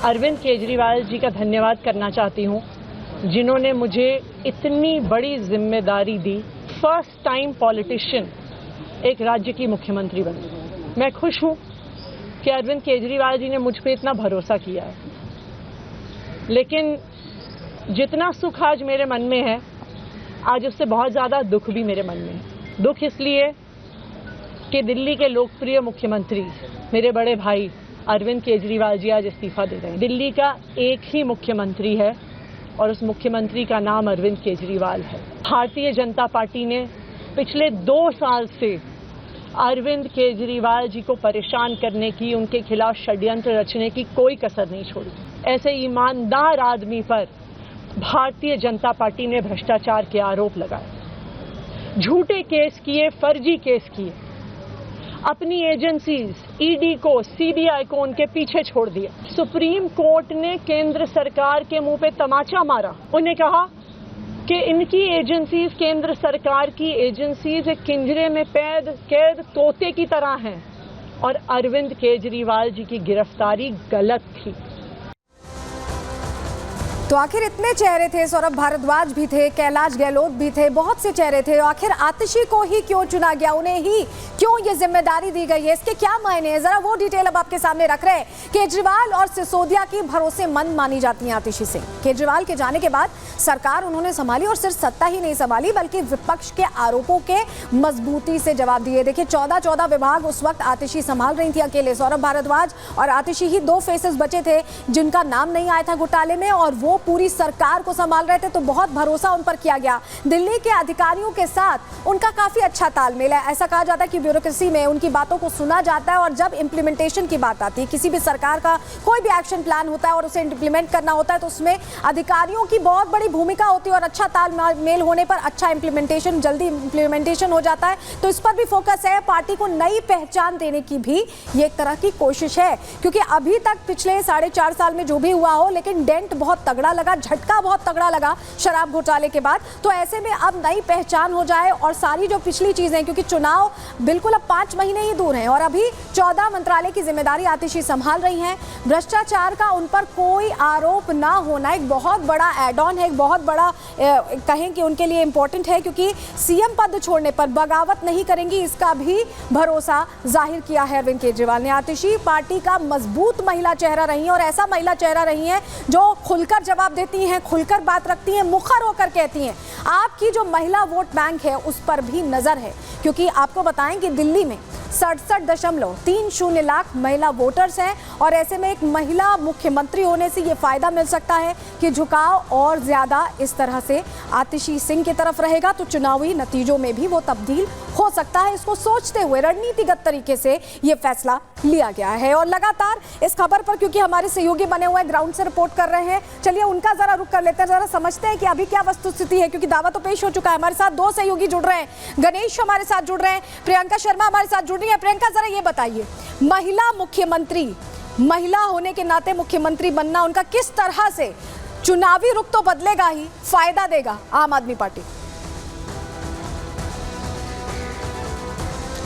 अरविंद केजरीवाल जी का धन्यवाद करना चाहती हूं, जिन्होंने मुझे इतनी बड़ी जिम्मेदारी दी। फर्स्ट टाइम पॉलिटिशियन एक राज्य की मुख्यमंत्री बनी। मैं खुश हूं कि अरविंद केजरीवाल जी ने मुझ पे इतना भरोसा किया है, लेकिन जितना सुख आज मेरे मन में है, आज उससे बहुत ज्यादा दुख भी मेरे मन में है। दुख इसलिए कि दिल्ली के लोकप्रिय मुख्यमंत्री मेरे बड़े भाई अरविंद केजरीवाल जी आज इस्तीफा दे रहे हैं। दिल्ली का एक ही मुख्यमंत्री है और उस मुख्यमंत्री का नाम अरविंद केजरीवाल है। भारतीय जनता पार्टी ने पिछले 2 साल से अरविंद केजरीवाल जी को परेशान करने की, उनके खिलाफ षड्यंत्र रचने की कोई कसर नहीं छोड़ी। ऐसे ईमानदार आदमी पर भारतीय जनता पार्टी ने भ्रष्टाचार के आरोप लगाए, झूठे केस किए, फर्जी केस किए, अपनी एजेंसीज ईडी को, सीबीआई को उनके पीछे छोड़ दिया। सुप्रीम कोर्ट ने केंद्र सरकार के मुंह पे तमाचा मारा। उन्हें कहा कि इनकी एजेंसीज, केंद्र सरकार की एजेंसीज एक पिंजरे में कैद तोते की तरह हैं और अरविंद केजरीवाल जी की गिरफ्तारी गलत थी। तो आखिर इतने चेहरे थे, सौरभ भारद्वाज भी थे, कैलाश गहलोत भी थे, बहुत से चेहरे थे। आखिर आतिशी को ही क्यों चुना गया, उन्हें ही क्यों ये जिम्मेदारी दी गई है, इसके क्या मायने हैं, जरा वो डिटेल अब आपके सामने रख रहे हैं। केजरीवाल और सिसोदिया की भरोसेमंद मानी जाती हैं आतिशी सिंह। केजरीवाल के जाने के बाद सरकार उन्होंने संभाली और सिर्फ सत्ता ही नहीं संभाली बल्कि विपक्ष के आरोपों के मजबूती से जवाब दिए। देखिए 14 विभाग उस वक्त आतिशी संभाल रही थी अकेले। सौरभ भारद्वाज और आतिशी ही 2 फेसेस बचे थे जिनका नाम नहीं आया था घोटाले में, और वो पूरी सरकार को संभाल रहे थे, तो बहुत भरोसा उन पर किया गया। दिल्ली के अधिकारियों के साथ उनका काफी अच्छा तालमेल है। ऐसा कहा जाता है कि ब्यूरोक्रेसी में उनकी बातों को सुना जाता है और जब इंप्लीमेंटेशन की बात आती है, किसी भी सरकार का कोई भी एक्शन प्लान होता है और उसे इंप्लीमेंट करना होता है, तो उसमें अधिकारियों की बहुत बड़ी भूमिका होती है और अच्छा तालमेल होने पर अच्छा इंप्लीमेंटेशन, जल्दी इंप्लीमेंटेशन हो जाता है। तो इस पर भी फोकस है। पार्टी को नई पहचान देने की भी ये एक तरह की कोशिश है, क्योंकि अभी तक पिछले 4.5 साल में जो भी हुआ हो, लेकिन डेंट बहुत तगड़ा लगा, झटका बहुत तगड़ा लगा शराब घोटाले के बाद। तो ऐसे में अब नई पहचान हो जाए और सारी जो पिछली चीजें, क्योंकि चुनाव बिल्कुल अब 5 महीने ही दूर हैं और अभी 14 मंत्रालय की जिम्मेदारी आतिशी संभाल रही हैं। भ्रष्टाचार का उन पर कोई आरोप ना होना एक बहुत बड़ा एड ऑन है, एक बहुत बड़ा कहें कि उनके लिए इंपॉर्टेंट है, क्योंकि सीएम पद छोड़ने पर बगावत नहीं करेंगी, इसका भी भरोसा जाहिर किया है अरविंद केजरीवाल ने। आतिशी पार्टी का मजबूत महिला चेहरा रही है और ऐसा महिला चेहरा रही है जो खुलकर जवाब देती हैं, खुलकर बात रखती हैं, मुखर होकर कहती हैं। आपकी जो महिला वोट बैंक है उस पर भी नजर है, क्योंकि आपको बताएं कि दिल्ली में 67.30 लाख महिला वोटर्स हैं और ऐसे में एक महिला मुख्यमंत्री होने से ये फायदा मिल सकता है कि झुकाव और ज्यादा इस तरह से आतिशी सिंह की तरफ रहेगा, तो चुनावी नतीजों में भी वो तब्दील हो सकता है। इसको सोचते हुए रणनीतिगत तरीके से ये फैसला लिया गया है। और लगातार इस खबर पर, क्योंकि हमारे सहयोगी बने हुए ग्राउंड से रिपोर्ट कर रहे हैं, चलिए उनका जरा रुख कर लेते हैं, जरा समझते हैं कि अभी क्या वस्तुस्थिति है, क्योंकि दावा तो पेश हो चुका है। हमारे साथ 2 सहयोगी जुड़ रहे हैं, गणेश हमारे साथ जुड़ रहे हैं, प्रियंका शर्मा हमारे साथ जुड़ रही है। प्रियंका, जरा ये बताइए, महिला मुख्यमंत्री, महिला होने के नाते मुख्यमंत्री बनना उनका किस तरह से चुनावी रुख तो बदलेगा ही, फायदा देगा आम आदमी पार्टी?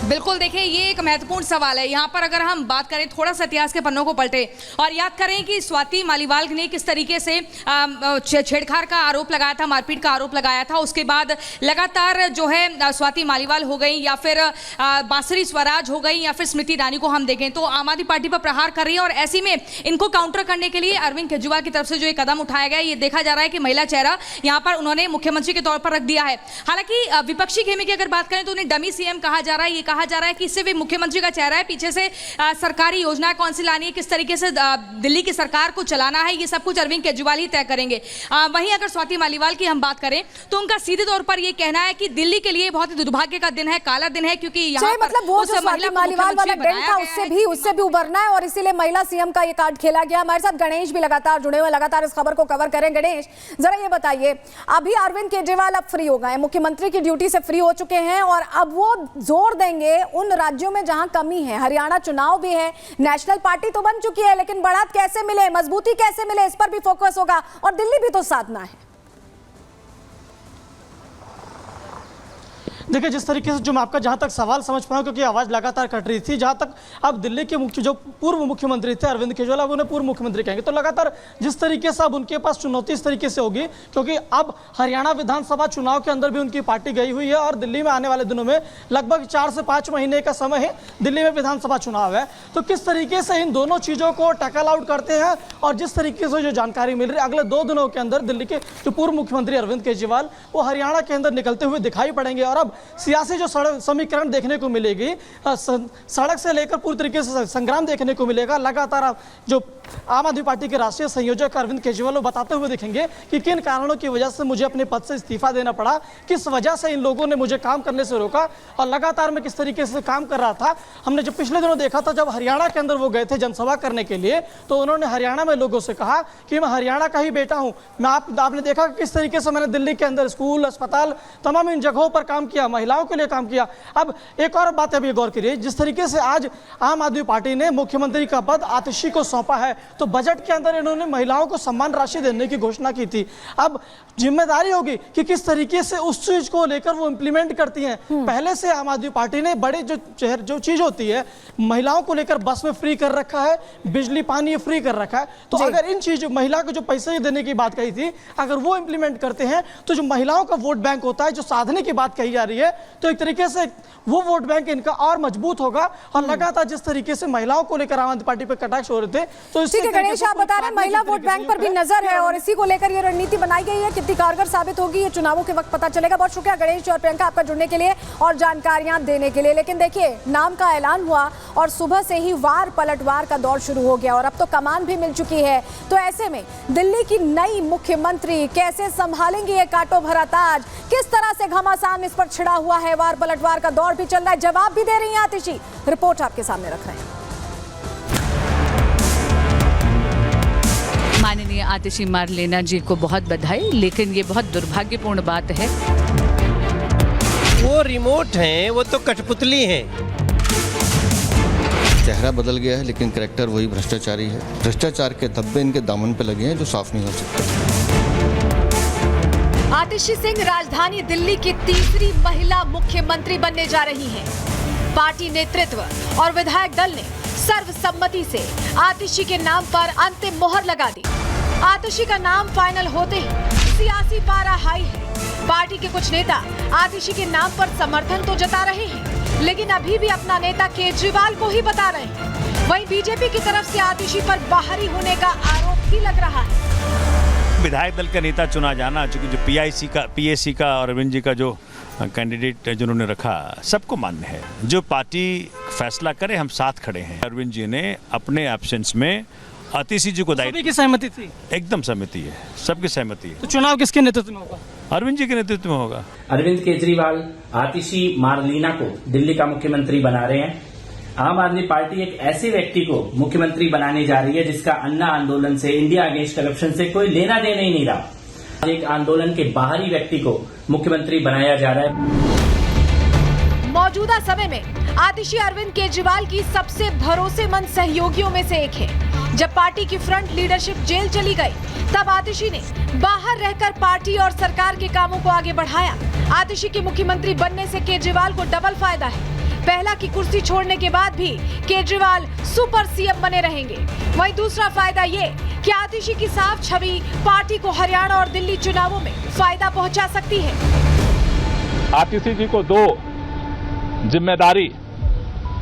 बिल्कुल, देखिए ये एक महत्वपूर्ण सवाल है। यहाँ पर अगर हम बात करें, थोड़ा सा इतिहास के पन्नों को पलटे और याद करें कि स्वाति मालीवाल ने किस तरीके से छेड़छाड़ का आरोप लगाया था, मारपीट का आरोप लगाया था। उसके बाद लगातार जो है स्वाति मालीवाल हो गई या फिर बांसुरी स्वराज हो गई या फिर स्मृति ईरानी को हम देखें तो आम आदमी पार्टी पर प्रहार कर रही है। और ऐसी में इनको काउंटर करने के लिए अरविंद केजरीवाल की तरफ से जो ये कदम उठाया गया, ये देखा जा रहा है कि महिला चेहरा यहाँ पर उन्होंने मुख्यमंत्री के तौर पर रख दिया है। हालांकि विपक्षी खेमे की अगर बात करें तो उन्हें डमी सीएम कहा जा रहा है। ये कहा जा रहा है कि इससे भी मुख्यमंत्री का चेहरा है, पीछे से सरकारी योजना कौन सी लानी है, किस तरीके से दिल्ली की सरकार को चलाना है, ये सब कुछ अरविंद केजरीवाल ही तय करेंगे। वहीं अगर स्वाति मालीवाल की हम बात करें तो उनका सीधे तौर पर यह कहना है कि दिल्ली के लिए बहुत ही दुर्भाग्य का दिन है, काला दिन है, क्योंकि यहाँ मतलब वो जो स्वाति मालीवाल वाला डेंट था उससे भी उबरना है और इसीलिए महिला सीएम का ये कार्ड खेला गया। हमारे साथ गणेश भी लगातार जुड़े हुए, लगातार इस खबर को कवर करें। गणेश, जरा ये बताइए, अभी अरविंद केजरीवाल अब फ्री हो गए, मुख्यमंत्री की ड्यूटी से फ्री हो चुके हैं और अब वो जोर देंगे उन राज्यों में जहां कमी है। हरियाणा चुनाव भी है, नेशनल पार्टी तो बन चुकी है, लेकिन बढ़त कैसे मिले, मजबूती कैसे मिले, इस पर भी फोकस होगा और दिल्ली भी तो साधना है। देखिए, जिस तरीके से जो मैं आपका जहां तक सवाल समझ पाऊँ, क्योंकि आवाज़ लगातार कट रही थी, जहां तक अब दिल्ली के जो पूर्व मुख्यमंत्री थे अरविंद केजरीवाल, अब उन्हें पूर्व मुख्यमंत्री कहेंगे, तो लगातार जिस तरीके से अब उनके पास चुनौती इस तरीके से होगी, क्योंकि अब हरियाणा विधानसभा चुनाव के अंदर भी उनकी पार्टी गई हुई है और दिल्ली में आने वाले दिनों में लगभग 4 से 5 महीने का समय है, दिल्ली में विधानसभा चुनाव है। तो किस तरीके से इन दोनों चीज़ों को टैकल आउट करते हैं, और जिस तरीके से जो जानकारी मिल रही है, अगले 2 दिनों के अंदर दिल्ली के जो पूर्व मुख्यमंत्री अरविंद केजरीवाल वो हरियाणा के अंदर निकलते हुए दिखाई पड़ेंगे। और अब सियासी जो समीकरण देखने को मिलेगी, सड़क से लेकर पूरी तरीके से संग्राम देखने को मिलेगा। लगातार जो आम आदमी पार्टी के राष्ट्रीय संयोजक अरविंद केजरीवाल वो बताते हुए दिखेंगे कि किन कारणों की वजह से मुझे अपने पद से इस्तीफा देना पड़ा, किस वजह से इन लोगों ने मुझे काम करने से रोका, और लगातार मैं किस तरीके से काम कर रहा था। हमने जब पिछले दिनों देखा था, जब हरियाणा के अंदर वो गए थे जनसभा करने के लिए, तो उन्होंने हरियाणा में लोगों से कहा कि मैं हरियाणा का ही बेटा हूं। आपने देखा किस तरीके से मैंने दिल्ली के अंदर स्कूल, अस्पताल, तमाम इन जगहों पर काम किया, महिलाओं के लिए काम किया। अब एक और बात अभी गौर करिए, जिस तरीके से आज आम आदमी पार्टी ने मुख्यमंत्री का पद आतिशी को सौंपा है, तो बजट के अंदर इन्होंने महिलाओं को सम्मान राशि देने की घोषणा की थी। अब जिम्मेदारी होगी कि किस तरीके से उस चीज को लेकर वो इंप्लीमेंट करती हैं। पहले से आम आदमी पार्टी ने बड़े जो चीज होती है, महिलाओं को लेकर बस में फ्री कर रखा है, बिजली पानी फ्री कर रखा है। तो अगर इन चीज महिला को जो पैसे देने की बात कही थी, अगर वो इंप्लीमेंट करते हैं, तो जो महिलाओं का वोट बैंक होता है, जो साधने की बात कही जा रही है, तो एक तरीके से वो वोट बैंक इनका और मजबूत होगा। और लगातार जिस तरीके से महिलाओं को लेकर आम आदमी पार्टी पर कटाक्ष हो रहे थे, तो ठीक है गणेश, आप बता रहे हैं महिला वोट बैंक पर भी नजर है और इसी को लेकर ये रणनीति बनाई गई है। कितनी कारगर साबित होगी ये चुनावों के वक्त पता चलेगा। बहुत शुक्रिया गणेश और प्रियंका आपका जुड़ने के लिए और जानकारियां देने के लिए। लेकिन देखिए, नाम का ऐलान हुआ और सुबह से ही वार पलटवार का दौर शुरू हो गया और अब तो कमान भी मिल चुकी है। तो ऐसे में दिल्ली की नई मुख्यमंत्री कैसे संभालेंगी ये कांटों भरा ताज, किस तरह से घमासान इस पर छिड़ा हुआ है, वार पलटवार का दौर भी चल रहा है, जवाब भी दे रही है आतिशी। रिपोर्ट आपके सामने रख रहे हैं। माननीय आतिशी मारलेना जी को बहुत बधाई, लेकिन ये बहुत दुर्भाग्यपूर्ण बात है। वो रिमोट हैं, वो तो कठपुतली हैं। चेहरा बदल गया है, लेकिन कैरेक्टर वही भ्रष्टाचारी है। भ्रष्टाचार के धब्बे इनके दामन पे लगे हैं जो साफ नहीं हो सकते। आतिशी सिंह राजधानी दिल्ली की तीसरी महिला मुख्यमंत्री बनने जा रही हैं। पार्टी नेतृत्व और विधायक दल ने सर्वसम्मति से आतिशी के नाम पर अंतिम मोहर लगा दी। आतिशी का नाम फाइनल होते ही सियासी पारा हाई है। पार्टी के कुछ नेता आतिशी के नाम पर समर्थन तो जता रहे हैं, लेकिन अभी भी अपना नेता केजरीवाल को ही बता रहे हैं। वहीं बीजेपी की तरफ से आतिशी पर बाहरी होने का आरोप भी लग रहा है। विधायक दल का नेता चुना जाना, चूंकि जो पीएसी का और अरविंद जी का जो कैंडिडेट जिन्होंने रखा, सबको मान्य है। जो पार्टी फैसला करे, हम साथ खड़े हैं। अरविंद जी ने अपने एब्सेंस में आतिशी जी को दायित्व की सहमति थी, एकदम सहमति है, सबकी सहमति है। तो चुनाव किसके नेतृत्व में होगा? अरविंद जी के नेतृत्व में होगा। अरविंद केजरीवाल आतिशी मारलीना को दिल्ली का मुख्यमंत्री बना रहे हैं। आम आदमी पार्टी एक ऐसे व्यक्ति को मुख्यमंत्री बनाने जा रही है जिसका अन्ना आंदोलन से, इंडिया अगेंस्ट करप्शन से कोई लेना देना ही नहीं रहा। एक आंदोलन के बाहरी व्यक्ति को मुख्यमंत्री बनाया जा रहा है। मौजूदा समय में आतिशी अरविंद केजरीवाल की सबसे भरोसेमंद सहयोगियों में से एक है। जब पार्टी की फ्रंट लीडरशिप जेल चली गई, तब आतिशी ने बाहर रहकर पार्टी और सरकार के कामों को आगे बढ़ाया। आतिशी के मुख्यमंत्री बनने से केजरीवाल को डबल फायदा है। पहला की कुर्सी छोड़ने के बाद भी केजरीवाल सुपर सीएम बने रहेंगे। वहीं दूसरा फायदा ये कि आतिशी की साफ छवि पार्टी को हरियाणा और दिल्ली चुनावों में फायदा पहुंचा सकती है। आतिशी जी को 2 जिम्मेदारी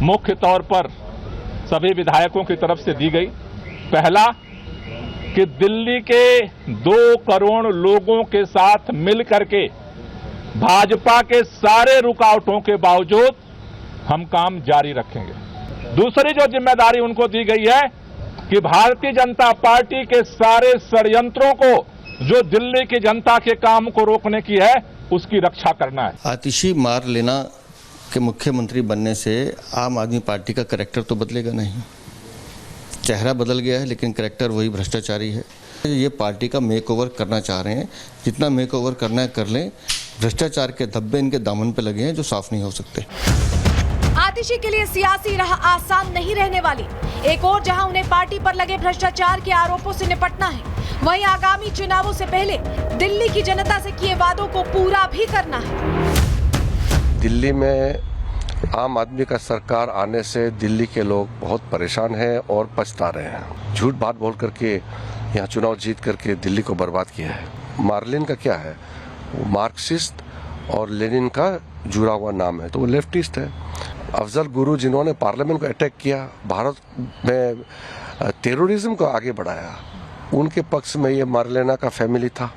मुख्य तौर पर सभी विधायकों की तरफ से दी गई। पहला कि दिल्ली के 2 करोड़ लोगों के साथ मिलकर के भाजपा के सारे रुकावटों के बावजूद हम काम जारी रखेंगे। दूसरी जो जिम्मेदारी उनको दी गई है कि भारतीय जनता पार्टी के सारे षड्यंत्रों को, जो दिल्ली की जनता के काम को रोकने की है, उसकी रक्षा करना है। आतिशी मारलेना के मुख्यमंत्री बनने से आम आदमी पार्टी का कैरेक्टर तो बदलेगा नहीं। चेहरा बदल गया है, लेकिन कैरेक्टर वही भ्रष्टाचारी है। ये पार्टी का मेकओवर करना चाह रहे हैं, जितना मेकओवर करना है कर लें। भ्रष्टाचार के धब्बे इनके दामन पे लगे हैं जो साफ नहीं हो सकते। आतिशी के लिए सियासी राह आसान नहीं रहने वाली। एक और जहां उन्हें पार्टी पर लगे भ्रष्टाचार के आरोपों से निपटना है, वहीं आगामी चुनावों से पहले दिल्ली की जनता से किए वादों को पूरा भी करना है। दिल्ली में आम आदमी का सरकार आने से दिल्ली के लोग बहुत परेशान हैं और पछता रहे हैं। झूठ बात बोल करके यहाँ चुनाव जीत करके दिल्ली को बर्बाद किया है। मार्लिन का क्या है, वो मार्क्सिस्ट और लेनिन का जुड़ा हुआ नाम है, तो वो लेफ्टिस्ट है। अफजल गुरु जिन्होंने पार्लियामेंट को अटैक किया, भारत में टेररिज्म को आगे बढ़ाया, उनके पक्ष में ये मार्लेना का फैमिली था।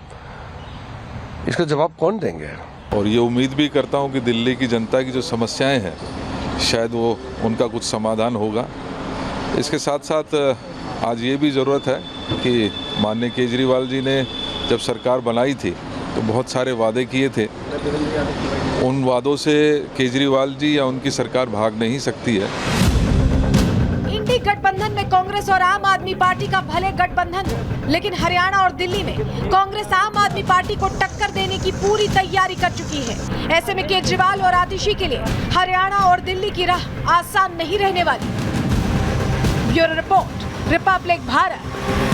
इसका जवाब कौन देंगे? और ये उम्मीद भी करता हूँ कि दिल्ली की जनता की जो समस्याएं हैं शायद वो उनका कुछ समाधान होगा। इसके साथ साथ आज ये भी ज़रूरत है कि माननीय केजरीवाल जी ने जब सरकार बनाई थी तो बहुत सारे वादे किए थे। उन वादों से केजरीवाल जी या उनकी सरकार भाग नहीं सकती है। इंडी गठबंधन में कांग्रेस और आम आदमी पार्टी का भले गठबंधन हो, लेकिन हरियाणा और दिल्ली में कांग्रेस आम आदमी पार्टी को टक्कर देने की पूरी तैयारी कर चुकी है। ऐसे में केजरीवाल और आतिशी के लिए हरियाणा और दिल्ली की राह आसान नहीं रहने वाली। Bureau report, Republic Bharat.